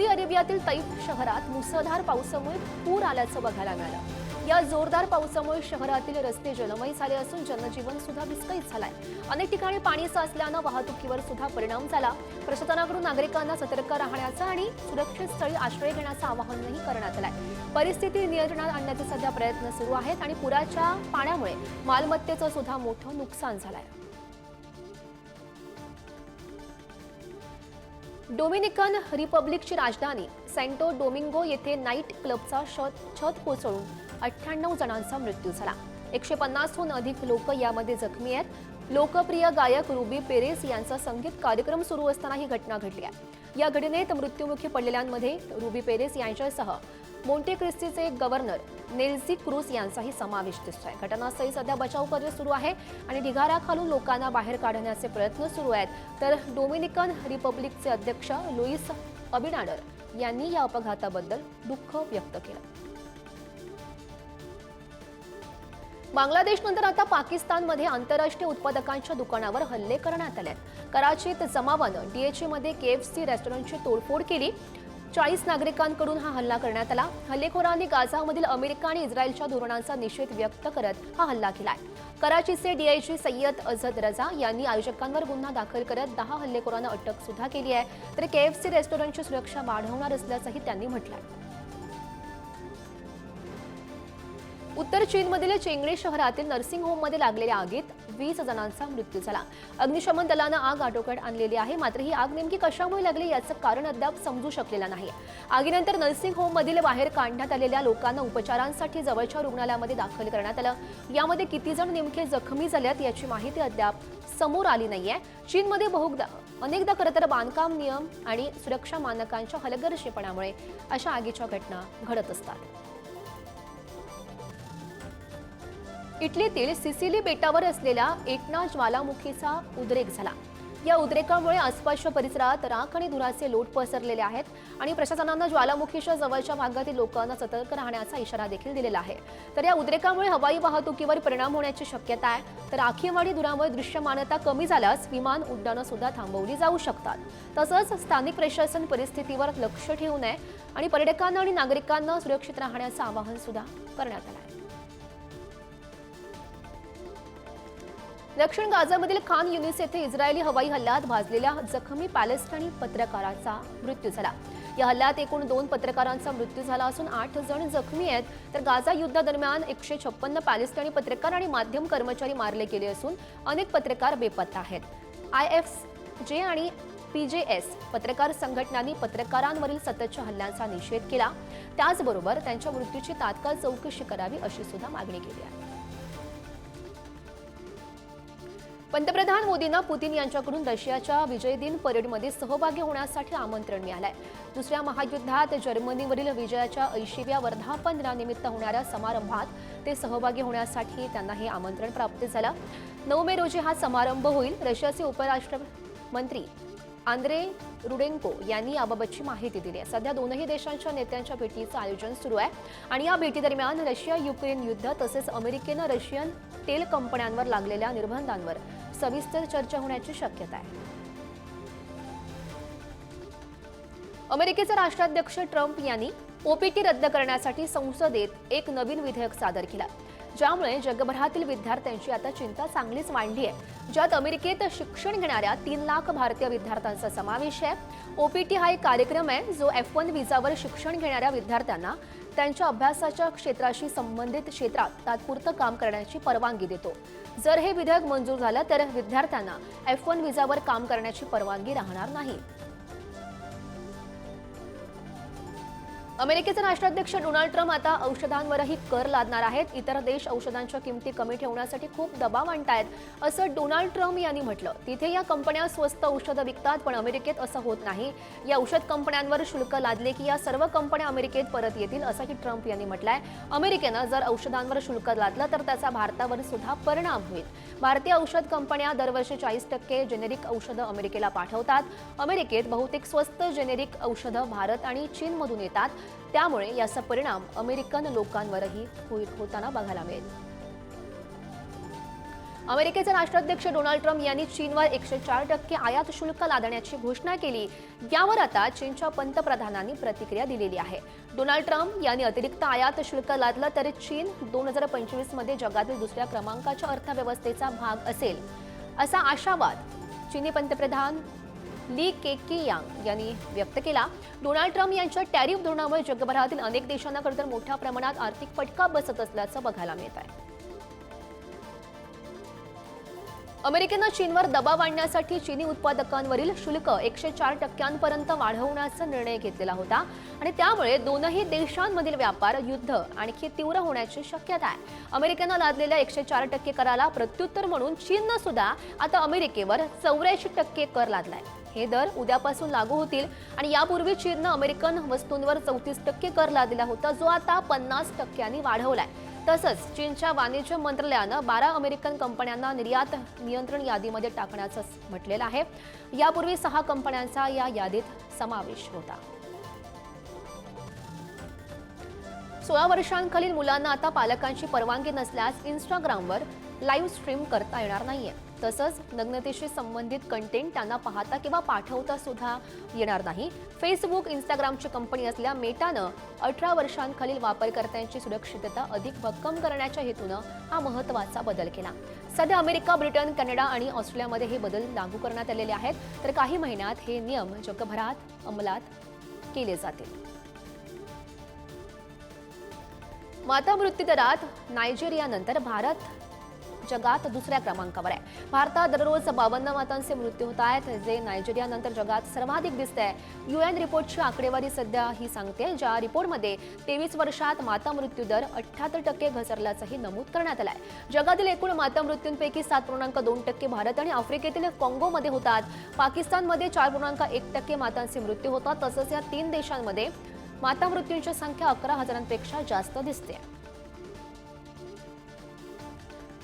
Saudi अरेबियातील Taif शहरात मुसळधार पावसामुळे पूर आल्याचं बघायला मिळालं। या जोरदार पावसामुळे शहरातील रस्ते जलमय झाले असून जनजीवन सुद्धा विस्कळीत झालंय। अनेक ठिकाणी पाणी साचल्यानं वाहतुकीवर सुद्धा परिणाम झाला। प्रशासनाकडून नागरिकांना सतर्क राहण्याचं आणि सुरक्षित स्थळी आश्रय घेण्याचं आवाहनही करण्यात आलंय। परिस्थिती नियंत्रणात आणण्याचे सध्या प्रयत्न सुरू आहेत आणि पुराच्या पाण्यामुळे मालमत्तेचं सुद्धा मोठं नुकसान झालंय। डोमिनिकन रिपब्लिकची राजधानी सॅन्टो डोमिंगो येथे नाईट क्लबचा छत कोसळून 98 जणांचा मृत्यू झाला। 150हून अधिक लोक यामध्ये जखमी आहेत। लोकप्रिय गायक रुबी पेरेस यांचा संगीत कार्यक्रम सुरू असताना ही घटना घडली आहे। या घटनेत मृत्युमुखी पडलेल्यांमध्ये रुबी पेरेस यांच्यासह मोंटे क्रिस्टीचे गव्हर्नर नेल्सी क्रूज यांचाही समावेश दिसतोय। घटनास्थळी सध्या बचाव कार्य सुरू आहे आणि ढिगाऱ्याखालून लोकांना बाहेर काढण्याचे प्रयत्न सुरू आहेत। तर डोमिनिकन रिपब्लिकचे अध्यक्ष लुईस अबिनाडर यांनी या अपघाताबद्दल दुःख व्यक्त केलं। बांगलादेशनंतर आता पाकिस्तानमध्ये आंतरराष्ट्रीय उत्पादकांच्या दुकानावर हल्ले करण्यात आले। कराचीत जमावानं डीएचमध्ये केएफसी रेस्टॉरंटची तोडफोड केली। 40 नागरिकांकडून हा हल्ला करण्यात आला। हल्लेखोरांनी गाझामधील अमेरिका आणि इस्रायलच्या धोरणांचा निषेध व्यक्त करत हा हल्ला केलाय। कराचीचे डीआयजी सय्यद अझद रजा यांनी आयोजकांवर गुन्हा दाखल करत 10 हल्लेखोरांना अटक सुद्धा केली आहे। तर केएफसी रेस्टॉरंटची सुरक्षा वाढवणार असल्याचंही त्यांनी म्हटलंय। उत्तर चीनमधील चेंगडी शहरातील नर्सिंग होममध्ये लागलेल्या आगीत 20 जणांचा मृत्यू झाला। अग्निशमन दलानं आग आटोक्यात आणलेली आहे, मात्र ही आग नेमकी कशामुळे लागली याचं कारण अद्याप समजू शकलेलं नाही। आगीनंतर नर्सिंग होममधील बाहेर काढण्यात आलेल्या लोकांना उपचारांसाठी जवळच्या रुग्णालयामध्ये दाखल करण्यात आलं। यामध्ये किती जण नेमके जखमी झालेत याची माहिती अद्याप समोर आली नाहीये। चीनमध्ये अनेकदा खरं तर बांधकाम नियम आणि सुरक्षा मानकांच्या हलगर्जीपणामुळे अशा आगीच्या घटना घडत असतात। इटलीतील सिसिली बेटावर असलेल्या एटना ज्वालामुखीचा उद्रेक झाला। या उद्रेकामुळे आसपासच्या परिसरात राख आणि धुराचे लोट पसरलेले आहेत आणि प्रशासनानं ज्वालामुखीच्या जवळच्या भागातील लोकांना सतर्क राहण्याचा इशारा देखील दिलेला आहे। तर या उद्रेकामुळे हवाई वाहतुकीवर परिणाम होण्याची शक्यता आहे। तर आखीवाडी धुरामुळे दृश्यमानता कमी झाल्यास विमान उड्डाणं सुद्धा थांबवली जाऊ शकतात। तसंच स्थानिक प्रशासन परिस्थितीवर लक्ष ठेवू नये आणि पर्यटकांना आणि नागरिकांना सुरक्षित राहण्याचं आवाहन सुद्धा करण्यात आलं आहे। दक्षिण गाझामधील खान युनिस येथे इस्रायली हवाई हल्ल्यात भाजलेल्या जखमी पॅलेस्टाईनी पत्रकाराचा मृत्यू झाला। या हल्ल्यात एकूण 2 पत्रकारांचा मृत्यू झाला असून 8 जण जखमी आहेत। तर गाझा युद्धादरम्यान 156 पॅलेस्टाईनी पत्रकार आणि माध्यम कर्मचारी मारले गेले असून अनेक पत्रकार बेपत्ता आहेत। आयएफजे आणि पीजेएस पत्रकार संघटनांनी पत्रकारांवरील सततच्या हल्ल्यांचा निषेध केला। त्याचबरोबर त्यांच्या मृत्यूची तात्काळ चौकशी करावी अशी सुद्धा मागणी केली आहे। पंतप्रधान मोदींना पुतिन यांच्याकडून रशियाच्या विजय दिन परेडमध्ये सहभागी होण्यासाठी आमंत्रण मिळालंय। दुसऱ्या महायुद्धात जर्मनीवरील विजयाच्या 80व्या वर्धापन दिनानिमित्त होणाऱ्या समारंभात ते सहभागी होण्यासाठी त्यांना हे आमंत्रण प्राप्त झालं। 9 मे रोजी हा समारंभ होईल। रशियाचे उपराष्ट्रमंत्री आंद्रे रुडेंको यांनी याबाबतची माहिती दिली आहे। सध्या दोनही देशांच्या नेत्यांच्या भेटीचं आयोजन सुरू आहे आणि या भेटीदरम्यान रशिया युक्रेन युद्ध तसेच अमेरिकेनं रशियन तेल कंपन्यांवर लागलेल्या निर्बंधांवर सविस्तर चर्चा होण्याची शक्यता आहे। अमेरिकेचे राष्ट्राध्यक्ष ट्रम्प यांनी ओपीटी रद्द करण्यासाठी संसदेत एक नवीन विधेयक सादर केलं, ज्यामुळे जगभरातील विद्यार्थ्यांची आता चिंता चांगलीच वाढली आहे। ज्यात अमेरिकेत शिक्षण घेणाऱ्या 3 लाख भारतीय विद्यार्थ्यांचा समावेश आहे। ओपीटी हा एक कार्यक्रम आहे जो F1 व्हिसावर शिक्षण घेणाऱ्या विद्यार्थ्यांना त्यांच्या अभ्यासाच्या क्षेत्राशी संबंधित क्षेत्रात तात्पुरतं काम करण्याची परवानगी देतो। जर हे विधेयक मंजूर झालं तर विद्यार्थ्यांना F1 व्हिसावर काम करण्याची परवानगी राहणार नाही। अमेरिकेचे राष्ट्राध्यक्ष डोनाल्ड ट्रम्प आता औषधांवरही कर लादणार आहेत। इतर देश औषधांच्या किमती कमी ठेवण्यासाठी खूप दबाव आणतायत असं डोनाल्ड ट्रम्प यांनी म्हटलं। तिथे या कंपन्या स्वस्त औषधं विकतात, पण अमेरिकेत असं होत नाही। या औषध कंपन्यांवर शुल्क लादले की या सर्व कंपन्या अमेरिकेत परत येतील असंही ट्रम्प यांनी म्हटलंय। अमेरिकेनं जर औषधांवर शुल्क लादलं तर त्याचा भारतावर सुद्धा परिणाम होईल। भारतीय औषध कंपन्या दरवर्षी 40% जेनेरिक औषधं अमेरिकेला पाठवतात। अमेरिकेत बहुतेक स्वस्त जेनेरिक औषधं भारत आणि चीनमधून येतात, त्यामुळे याचा परिणाम अमेरिकन लोकांवरही होताना बघायला मिळेल। अमेरिकेचे राष्ट्राध्यक्ष डोनाल्ड ट्रम्प यांनी चीनवर 104% आयात शुल्क लादण्याची घोषणा केली। यावर आता चीनच्या पंतप्रधानांनी प्रतिक्रिया दिलेली आहे। डोनाल्ड ट्रम्प यांनी अतिरिक्त आयात शुल्क लादलं तर चीन 2025 मध्ये जगातील दुसऱ्या क्रमांकाच्या अर्थव्यवस्थेचा भाग असेल, असा आशावाद चीनी पंतप्रधान ली केकियांग यांनी व्यक्त केला। डोनाल्ड ट्रम्प यांच्या टॅरिफ धोरणामुळे जगभरातील अनेक देशांना खरंतर मोठ्या प्रमाणात आर्थिक फटका बसत असल्याचं बघायला मिळत आहे। अमेरिकेनं चीनवर दबाव आणण्यासाठी चीनी उत्पादकांवरील शुल्क 104% वाढवण्याचा निर्णय घेतलेला होता आणि त्यामुळे दोनही देशांमधील व्यापार युद्ध आणखी तीव्र होण्याची शक्यता आहे। अमेरिकेनं लादलेल्या 104% कराला प्रत्युत्तर म्हणून चीननं सुद्धा आता अमेरिकेवर 84% कर लादलाय। हे दर उद्यापासून लागू होतील आणि यापूर्वी चीननं अमेरिकन वस्तूंवर 34% कर लादलेला होता, जो आता 50% वाढवलाय। तसंच चीनच्या वाणिज्य मंत्रालयानं 12 अमेरिकन कंपन्यांना निर्यात नियंत्रण यादीमध्ये टाकण्याचं म्हटलेलं आहे। यापूर्वी 6 कंपन्यांचा या यादीत समावेश होता। 16 वर्षांखालील मुलांना आता पालकांची परवानगी नसल्यास इंस्टाग्रामवर लाईव्ह स्ट्रीम करता येणार नाहीये। तसंच नग्नतेशी संबंधित कंटेंट त्यांना पाहता किंवा पाठवता सुद्धा येणार नाही। फेसबुक, इंस्टाग्रामची कंपनी असलेल्या मेटानं 18 वर्षांखालील वापरकर्त्यांची सुरक्षितता अधिक भक्कम करण्याच्या हेतूनं हा महत्त्वाचा बदल केला। सध्या अमेरिका, ब्रिटन, कॅनडा आणि ऑस्ट्रेलियामध्ये हे बदल लागू करण्यात आलेले आहेत, तर काही महिन्यात हे नियम जगभरात अंमलात केले जातील। माता मृत्यू दरात नायजेरियानंतर भारत जगात दुसऱ्या क्रमांकावर आहे। भारतात दररोज 52 मातांचे मृत्यू होत आहेत, जे नायजेरियानंतर जगात सर्वाधिक दिसतंय। UN रिपोर्टची आकडेवारी सध्या ही सांगते, ज्या रिपोर्टमध्ये 23 वर्षात माता मृत्यू दर 78% घसरल्याचंही नमूद करण्यात आलंय। जगातील एकूण माता मृत्यूंपैकी 7.2% भारत आणि आफ्रिकेतील काँगोमध्ये होतात। पाकिस्तानमध्ये 4.1% मातांचे मृत्यू होतात। तसंच या 3 देशांमध्ये माता मृत्यूंची संख्या 11,000पेक्षा जास्त दिसते।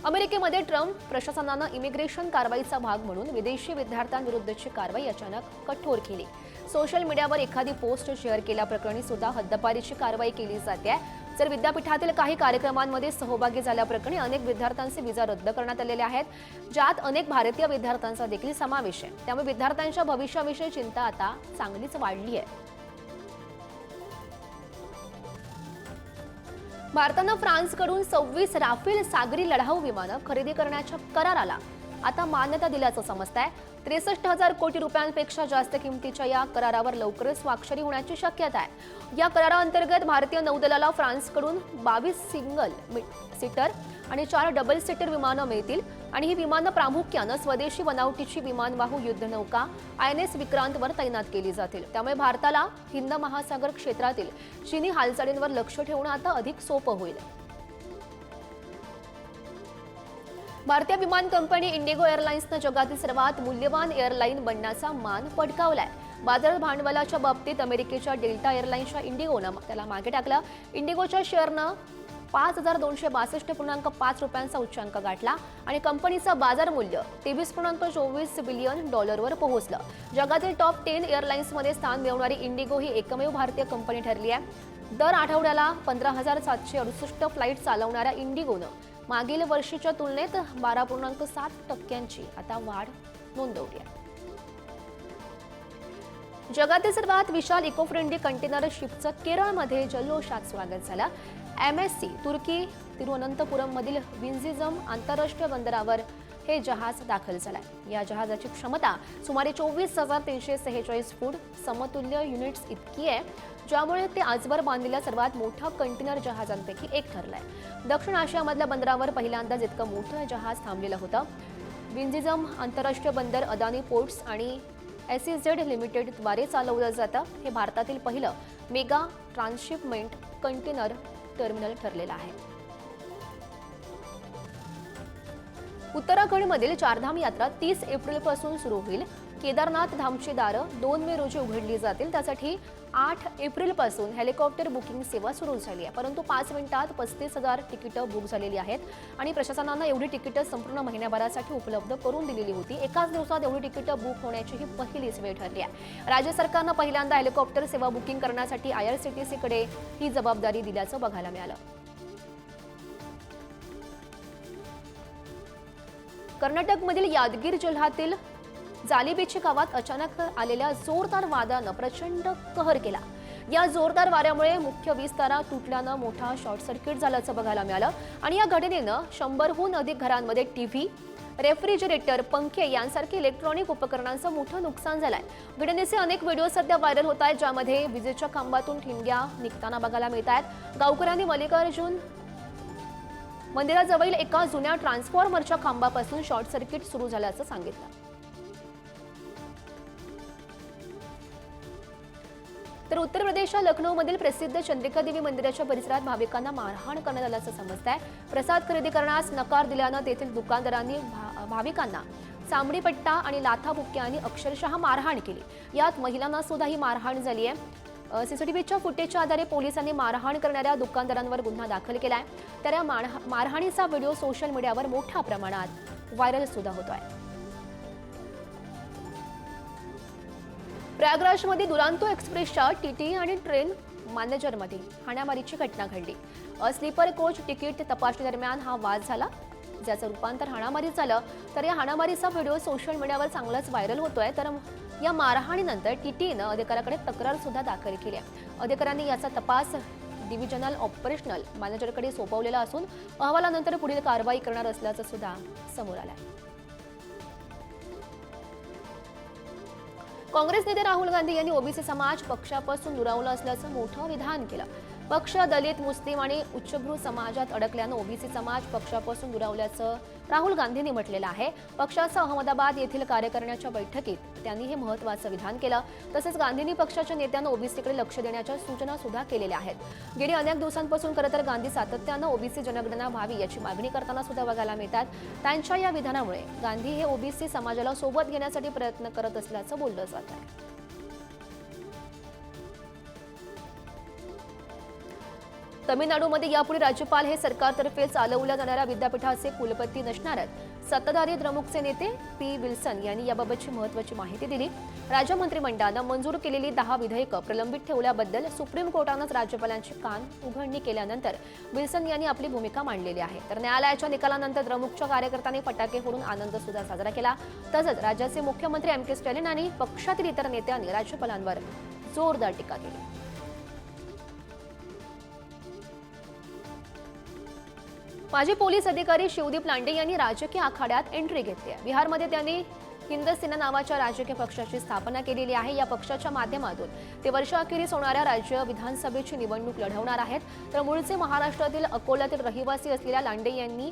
अमेरिकेमध्ये ट्रम्प प्रशासनानं इमिग्रेशन कारवाईचा भाग म्हणून विदेशी विद्यार्थ्यांविरुद्धची कारवाई अचानक कठोर केली। सोशल मीडियावर एखादी पोस्ट शेअर केल्याप्रकरणी सुद्धा हद्दपारीची कारवाई केली जाते। जर विद्यापीठातील काही कार्यक्रमांमध्ये सहभागी झाल्याप्रकरणी अनेक विद्यार्थ्यांचे व्हिसा रद्द करण्यात आलेले आहेत, ज्यात अनेक भारतीय विद्यार्थ्यांचा देखील समावेश आहे। त्यामुळे विद्यार्थ्यांच्या भविष्याविषयी चिंता आता चांगलीच वाढली आहे। भारतानं फ्रान्सकडून 26 राफेल सागरी लढाऊ विमानं खरेदी करण्याच्या कराराला आता मान्यता दिल्याचं समजतंय। 63,000 कोटी रुपयांपेक्षा जास्त किमतीच्या या करारावर लवकरच स्वाक्षरी होण्याची शक्यता आहे। या कराराअंतर्गत भारतीय नौदलाला फ्रान्सकडून 22 सिंगल सीटर आणि 4 डबल सीटर विमानं मिळतील आणि ही विमानं प्रामुख्यानं स्वदेशी बनावटीची विमानवाहू युद्धनौका INS विक्रांतवर तैनात केली जातील। त्यामुळे भारताला हिंद महासागर क्षेत्रातील चीनी हालचालींवर लक्ष ठेवणं आता अधिक सोपं होईल। भारतीय विमान कंपनी इंडिगो एअरलाइन्सनं जगातील सर्वात मूल्यवान एअरलाइन बनण्याचा मान पटकावलाय। बाजार भांडवलाच्या बाबतीत अमेरिकेच्या डेल्टा एअरलाइन्सच्या इंडिगोनं त्याला मागे टाकलं। इंडिगोच्या शेअरनं 5,262.5 रुपयांचा उच्चांक गाठला आणि कंपनीचं बाजार मूल्य $23.24 बिलियन वर पोहोचलं। जगातील टॉप 10 एअरलाइन्समध्ये स्थान मिळवणारी इंडिगो ही एकमेव भारतीय कंपनी ठरली आहे। दर आठवड्याला 15,768 फ्लाईट चालवणाऱ्या इंडिगोनं मागील वर्षीच्या तुलनेत 12.7% आता वाढ नोंदवली आहे। जगातील सर्वात विशाल इको फ्रेंडली कंटेनर शिपचं केरळमध्ये जल्लोषात स्वागत झालं। MSC तुर्की तिरुअनंतपुरममधील विंझिझम आंतरराष्ट्रीय बंदरावर हे जहाज दाखल झालंय। या जहाजाची क्षमता सुमारे 24,346 फूट समतुल्य युनिट्स इतकी आहे, ज्यामुळे ते आजवर बांधलेल्या सर्वात मोठ्या कंटेनर जहाजांपैकी एक ठरलंय। दक्षिण आशियामधल्या बंदरावर पहिल्यांदाच इतकं मोठं जहाज थांबलेलं होतं। विंझिझम आंतरराष्ट्रीय बंदर अदानी पोर्ट्स आणि SEZ लिमिटेडद्वारे चालवलं जातं। हे भारतातील पहिलं मेगा ट्रान्सशिपमेंट कंटेनर टर्मिनल ठरलेलं आहे। उत्तराखंडमधील चारधाम यात्रा 30 एप्रिलपासून सुरू होईल। केदारनाथ धामची दारं 2 मे रोजी उघडली जातील। त्यासाठी 8 एप्रिलपासून हेलिकॉप्टर बुकिंग सेवा सुरू झाली आहे, परंतु 5 मिनिटात 35,000 तिकीटं बुक झालेली आहेत आणि प्रशासनानं एवढी तिकीटं संपूर्ण महिन्याभरासाठी उपलब्ध करून दिलेली होती। एकाच दिवसात एवढी तिकीटं बुक होण्याची ही पहिलीच वेळ ठरली आहे। राज्य सरकारनं पहिल्यांदा हेलिकॉप्टर सेवा बुकिंग करण्यासाठी IRCTCकडे ही जबाबदारी दिल्याचं बघायला मिळालं। कर्नाटकमधील यादगीर जिल्ह्यातील जालिबेची गावात अचानक आलेल्या जोरदार वादळानं प्रचंड कहर केला। या जोरदार वाऱ्यामुळे मुख्य वीज तारा तुटल्यानं मोठा शॉर्ट सर्किट झाल्याचं बघायला मिळालं आणि या घटनेनं 100हून अधिक घरांमध्ये टीव्ही, रेफ्रिजरेटर, पंखे यांसारखे इलेक्ट्रॉनिक उपकरणांचं मोठं नुकसान झालंय। घटनेचे अनेक व्हिडिओ सध्या व्हायरल होत आहेत, ज्यामध्ये विजेच्या खांबातून ठिणग्या निघताना बघायला मिळत आहेत। गावकऱ्यांनी मल्लिकार्जुन मंदिराजवळील एका जुन्या ट्रान्सफॉर्मरच्या खांबापासून शॉर्ट सर्किट सुरू झाल्याचं सांगितलं। तर उत्तर प्रदेशच्या लखनौमधील प्रसिद्ध चंद्रिका देवी मंदिराच्या परिसरात भाविकांना मारहाण करण्यात आल्याचं समजतंय। प्रसाद खरेदी करण्यास नकार दिल्यानं तेथील दुकानदारांनी भाविकांना चामडी पट्टा आणि लाथाबुक्क्यांनी अक्षरशः मारहाण केली। यात महिलांना सुद्धा ही मारहाण झाली आहे। सीसीटीव्हीच्या फुटेजच्या आधारे पोलिसांनी मारहाण करणाऱ्या दुकानदारांवर गुन्हा दाखल केलाय। तर या मारहाणीचा व्हिडिओ सोशल मीडियावर मोठ्या प्रमाणात व्हायरल सुद्धा होतोय। प्रयागराजमध्ये दुरांतो एक्सप्रेसच्या टीटी आणि ट्रेन मॅनेजरमध्ये हाणामारीची घटना घडली। स्लीपर कोच तिकीट तपासणी दरम्यान हा वाद झाला, ज्याचं रूपांतर हाणामारीत झालं। तर या हाणामारीचा व्हिडिओ सोशल मीडियावर चांगलाच व्हायरल होतोय। तर या मारहाणीनंतर टीटीनं अधिकाऱ्याकडे तक्रार सुद्धा दाखल केली आहे। अधिकाऱ्यांनी याचा तपास डिव्हिजनल ऑपरेशनल मॅनेजरकडे सोपवलेला असून अहवालानंतर पुढील कारवाई करणार असल्याचं सुद्धा समोर आलंय। काँग्रेस नेते राहुल गांधी यांनी ओबीसी समाज पक्षापासून दुरावला असल्याचं मोठं विधान केलं। पक्ष दलित, मुस्लिम आणि उच्चभ्रू समाजात अडकल्यानं ओबीसी समाज पक्षापासून दुरावल्याचं राहुल गांधींनी म्हटलेलं आहे। पक्षाचा अहमदाबाद येथील कार्यकारिणीच्या बैठकीत त्यांनी हे महत्त्वाचं विधान केलं। तसेच गांधींनी पक्षाच्या नेत्यांना ओबीसीकडे लक्ष देण्याच्या सूचना सुद्धा केलेल्या आहेत। गेली अनेक दिवसांपासून खरं तर गांधी सातत्यानं ओबीसी जनगणना व्हावी याची मागणी करताना सुद्धा बघायला मिळतात। त्यांच्या या विधानामुळे गांधी हे ओबीसी समाजाला सोबत घेण्यासाठी प्रयत्न करत असल्याचं बोललं जात आहे। तमिळनाडूमध्ये यापुढे राज्यपाल हे सरकारतर्फे चालवल्या जाणाऱ्या विद्यापीठाचे कुलपती नसणार आहेत। सत्ताधारी द्रमुकचे नेते पी विल्सन यांनी याबाबतची महत्त्वाची माहिती दिली। राज्य मंत्रिमंडळानं मंजूर केलेली 10 विधेयकं प्रलंबित ठेवल्याबद्दल सुप्रीम कोर्टानंच राज्यपालांची कान उघडणी केल्यानंतर विल्सन यांनी आपली भूमिका मांडलेली आहे। तर न्यायालयाच्या निकालानंतर द्रमुकच्या कार्यकर्त्यांनी फटाके फोडून आनंद सुद्धा साजरा केला। तसंच राज्याचे मुख्यमंत्री एम के स्टॅलिन आणि पक्षातील इतर नेत्यांनी राज्यपालांवर जोरदार टीका केली। माजी पोलीस अधिकारी शिवदीप लांडे यांनी राजकीय आखाड्यात एंट्री घेतली आहे। बिहारमध्ये त्यांनी हिंद सेना नावाच्या राजकीय पक्षाची स्थापना केलेली आहे। या पक्षाच्या माध्यमातून ते वर्षाअखेरीस होणाऱ्या राज्य विधानसभेची निवडणूक लढवणार आहेत। तर मूळचे महाराष्ट्रातील अकोल्यातील रहिवासी असलेल्या लांडे यांनी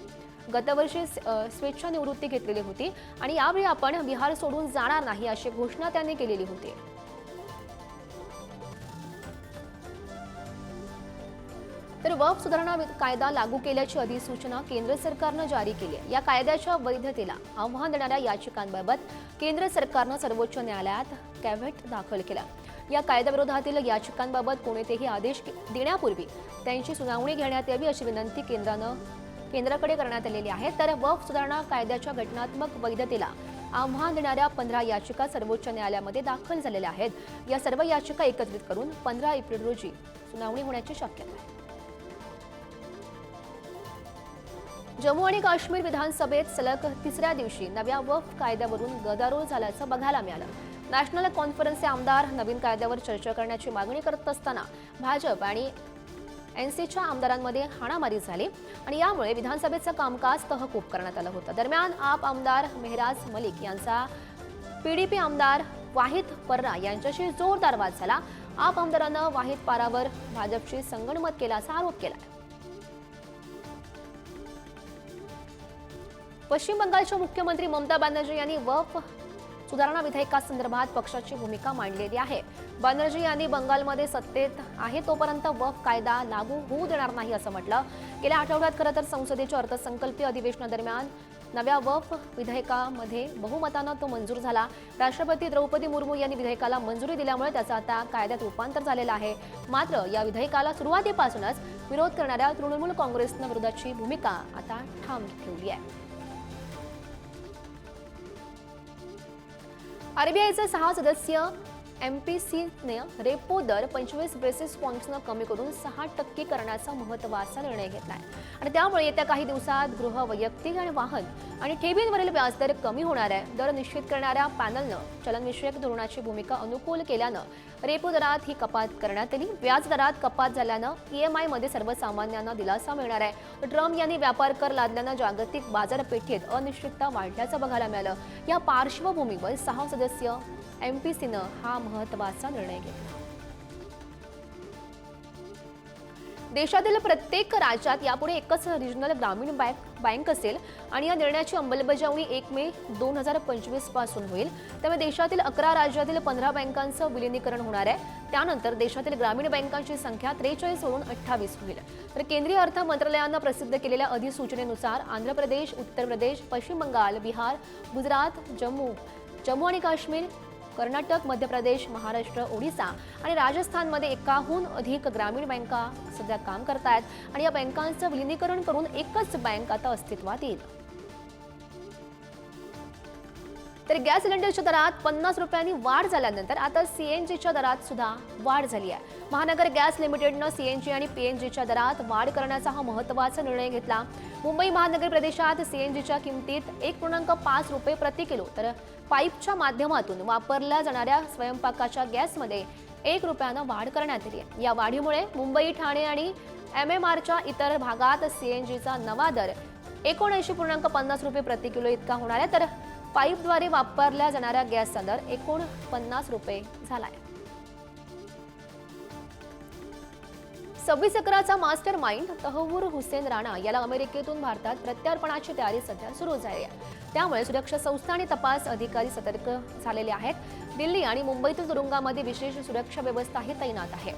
गतवर्षी स्वेच्छानिवृत्ती घेतलेली होती आणि यावेळी आपण बिहार सोडून जाणार नाही अशी घोषणा त्यांनी केलेली होती। तर वक्फ सुधारणा कायदा लागू केल्याची अधिसूचना केंद्र सरकारनं जारी केली आहे। या कायद्याच्या वैधतेला आव्हान देणाऱ्या याचिकांबाबत केंद्र सरकारनं सर्वोच्च न्यायालयात कॅव्हेट दाखल केला। या कायद्याविरोधातील याचिकांबाबत कोणतेही आदेश देण्यापूर्वी त्यांची सुनावणी घेण्यात यावी अशी विनंती केंद्राकडे करण्यात आलेली आहे। तर वक्फ सुधारणा कायद्याच्या घटनात्मक वैधतेला आव्हान देणाऱ्या 15 याचिका सर्वोच्च न्यायालयामध्ये दाखल झालेल्या आहेत। या सर्व याचिका एकत्रित करून 15 एप्रिल रोजी सुनावणी होण्याची शक्यता आहे। जम्मू आणि काश्मीर विधानसभेत सलग तिसऱ्या दिवशी नव्या वक्फ कायद्यावरून गदारोळ झाल्याचं बघायला मिळालं। नॅशनल कॉन्फरन्सचे आमदार नवीन कायद्यावर चर्चा करण्याची मागणी करत असताना भाजप आणि एनसीच्या आमदारांमध्ये हाणामारी झाली आणि यामुळे विधानसभेचं कामकाज तहकूब करण्यात आलं होतं। दरम्यान आप आमदार मेहराज मलिक यांचा पीडीपी आमदार वाहिद पर्रा यांच्याशी जोरदार वाद झाला। आप आमदारांना वाहिद पारावर भाजपची संगनमत केल्याचा आरोप केला। पश्चिम बंगालच्या मुख्यमंत्री ममता बॅनर्जी यांनी वक्फ सुधारणा विधेयकासंदर्भात पक्षाची भूमिका मांडलेली आहे। बॅनर्जी यांनी बंगालमध्ये सत्तेत आहे तोपर्यंत वक्फ कायदा लागू होऊ देणार नाही असं म्हटलं। गेल्या आठवड्यात खरं तर संसदेच्या अर्थसंकल्पीय अधिवेशनादरम्यान नव्या वक्फ विधेयकामध्ये बहुमतानं तो मंजूर झाला। राष्ट्रपती द्रौपदी मुर्मू यांनी विधेयकाला मंजुरी दिल्यामुळे त्याचं आता कायद्यात रूपांतर झालेलं आहे। मात्र या विधेयकाला सुरुवातीपासूनच विरोध करणाऱ्या तृणमूल काँग्रेसनं विरोधाची भूमिका आता ठाम ठेवली आहे। आरबीआयचे 6 सदस्य एमपीसीने रेपो दर 25 बेसिस पॉइंट्सनं कमी करून 6% करण्याचा महत्त्वाचा निर्णय घेतलाय आणि त्यामुळे येत्या काही दिवसात गृह, वैयक्तिक आणि वाहन आणि ठेवींवरील व्याजदर कमी होणार आहे. दर निश्चित करणाऱ्या पॅनलनं चलनविषयक धोरणाची भूमिका अनुकूल केल्यानं रेपो दरात ही कपात करण्यात आली. व्याज दरात कपात झाल्यानं EMI मध्ये सर्वसामान्यांना दिलासा मिळणार आहे. ट्रम्प यांनी व्यापार कर लादल्यानं जागतिक बाजारपेठेत अनिश्चितता वाढल्याचं बघायला मिळालं. या पार्श्वभूमीवर 6 सदस्य MPCनं हा महत्त्वाचा निर्णय घेतला. देशातील प्रत्येक राज्यात यापुढे एकच रिजनल ग्रामीण बँक असेल आणि या निर्णयाची अंमलबजावणी 1 मे 2025 पासून होईल. त्यामुळे देशातील 11 राज्यातील 15 बँकांचं विलिनीकरण होणार आहे. त्यानंतर देशातील ग्रामीण बँकांची संख्या 43 वरून 28 होईल. तर केंद्रीय अर्थ मंत्रालयानं प्रसिद्ध केलेल्या अधिसूचनेनुसार आंध्र प्रदेश, उत्तर प्रदेश, पश्चिम बंगाल, बिहार, गुजरात, जम्मू आणि काश्मीर, कर्नाटक, मध्य प्रदेश, महाराष्ट्र, ओडिशा आणि राजस्थानमध्ये 1हून अधिक ग्रामीण बँका सध्या काम करतायत आणि या बँकांचं विलिनीकरण करून एकच बँक आता अस्तित्वात येईल. तर गॅस सिलेंडरच्या दरात 50 रुपयांनी वाढ झाल्यानंतर आता CNGच्या दरात सुद्धा वाढ झाली आहे. महानगर गॅस लिमिटेडनं CNG आणि PNGच्या दरात वाढ करण्याचा हा महत्त्वाचा निर्णय घेतला. मुंबई महानगर प्रदेशात CNGच्या किमतीत 1.5 रुपये प्रति किलो तर पाईपच्या माध्यमातून वापरल्या जाणाऱ्या स्वयंपाकाच्या गॅसमध्ये 1 रुपयानं वाढ करण्यात आली आहे. या वाढीमुळे मुंबई, ठाणे आणि MMRच्या इतर भागात CNGचा नवा दर 79.50 रुपये प्रति किलो इतका होणार आहे. तर पाईपद्वारे वापरल्या जाणाऱ्या गॅसचा दर 49 रुपये झालाय. 26 एकराचा मास्टर माइंड तहव्वूर हुसेन राणा याला अमेरिकेतून भारतात प्रत्यार्पणाची तयारी सध्या सुरू झाली आहे. त्यामुळे सुरक्षा संस्था आणि तपास अधिकारी सतर्क झालेले आहेत. दिल्ली आणि मुंबईतील तुरुंगामध्ये विशेष सुरक्षा व्यवस्थाही तैनात आहे.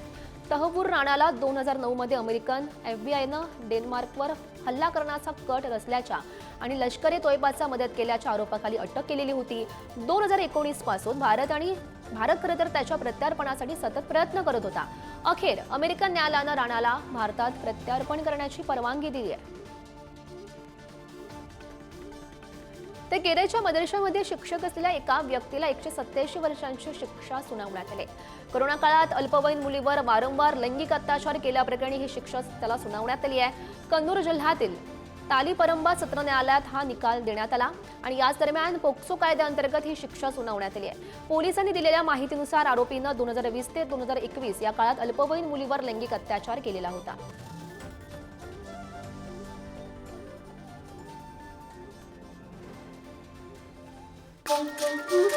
तहव्वूर राणाला 2009 मध्ये अमेरिकन FBIनं डेन्मार्कवर हल्ला करण्याचा कट रचल्याच्या आणि लष्कर ए तोयबाचा मदत केल्याच्या आरोपाखाली अटक केलेली होती. 2019 पासून भारत खरं तर त्याच्या प्रत्यार्पणासाठी सतत प्रयत्न करत होता. अखेर अमेरिकन न्यायालयानं राणाला भारतात प्रत्यार्पण करण्याची परवानगी दिली आहे. तर केरळच्या मदरशामध्ये शिक्षक असलेल्या एका व्यक्तीला 187 वर्षांची शिक्षा सुनावण्यात आली. कोरोना काळात अल्पवयीन मुलीवर वारंवार लैंगिक अत्याचार केल्याप्रकरणी ही शिक्षा त्याला सुनावण्यात आली आहे. कन्नूर जिल्ह्यातील तालीपरंबा सत्र न्यायालयात हा निकाल देण्यात आला आणि याच दरम्यान पोक्सो कायद्याअंतर्गत ही शिक्षा सुनावण्यात आली आहे. पोलिसांनी दिलेल्या माहितीनुसार आरोपीनं 2020 ते 2021 या काळात अल्पवयीन मुलीवर लैंगिक अत्याचार केलेला होता. Thank you.